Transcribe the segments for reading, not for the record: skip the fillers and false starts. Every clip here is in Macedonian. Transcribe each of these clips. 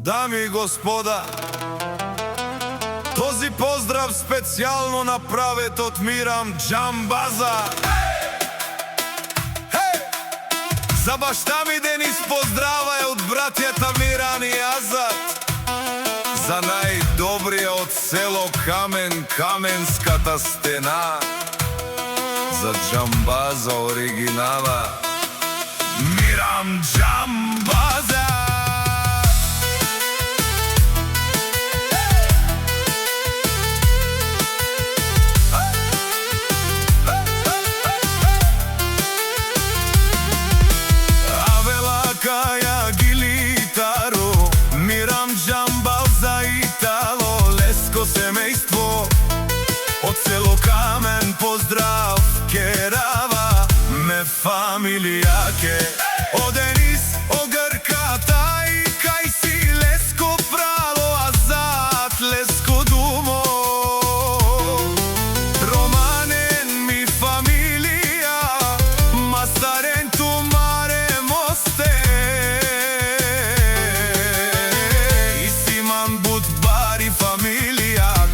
Дами и господа, този поздрав специјално направет од Мирам Џамбаза. За башта ми Денис поздравај од братјата Миран и Азат. За најдобрија од село Камен, Каменската стена. За Џамбаза оригинала Мирам Џамбаза. Каја гилитаро, Мирам Џамбаза Итало, леско семејство од село Камен, поздрав керава ме фамилијаке. О Денис, о Грката и кај си леско прало, Азат леско думо. Романен ми фамилија, Мастарен тумаре мосте.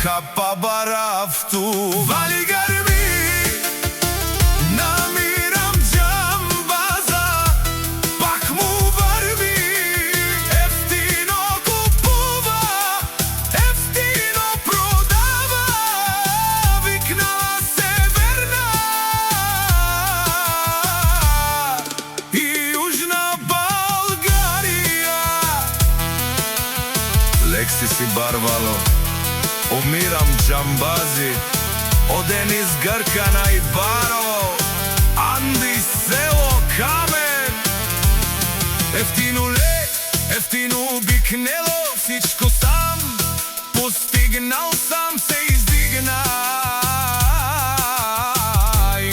Капа барафту вали гарми на Мирам Џамбаза, пак му върви, ефтино купува, ефтино продава, викнала Северна и Южна Българија. Лекси си барвало о Мирам Џамбази, о Денис Гркана и Баро, Анди село Камен. Ефтино лек, ефтино бикнело, всичко сам постигнал, сам се издигна.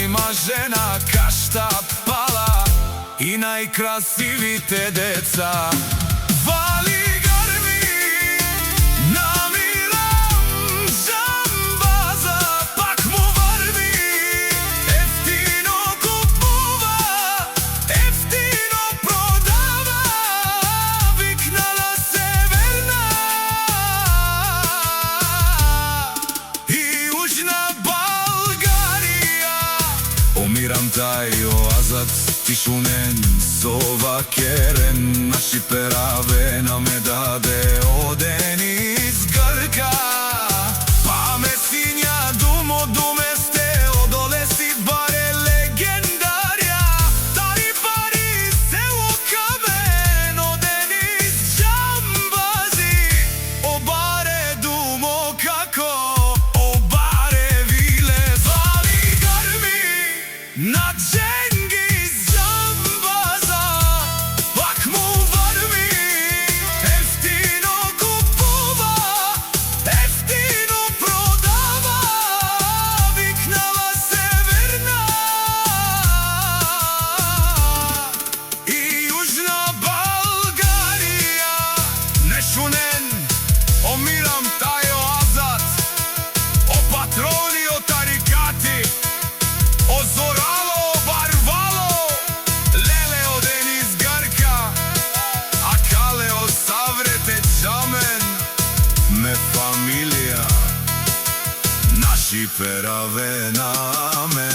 Има жена, кашта, пала и најкрасивите деца. Мирам тај Азат тишунен сова керен, наши перавена ме даде о Денис Грка. Па ме сиња думо думе сте, одоле си баре легендарја. Тари пари село Камен, о Денис Џамбази, о баре думо како, о баре виле вали гарми на Џенгиз Џамбаза, пак му върви, ефтино купува, ефтино продава, викнала Северна и Южна Българија. Нешунен, о Мирам тај Азат, о патрони, о тарикати, о Зорало, Барвало, леле о Денис Грка, а кале о Саврете Џамен, ме фамилија, наши перавена ме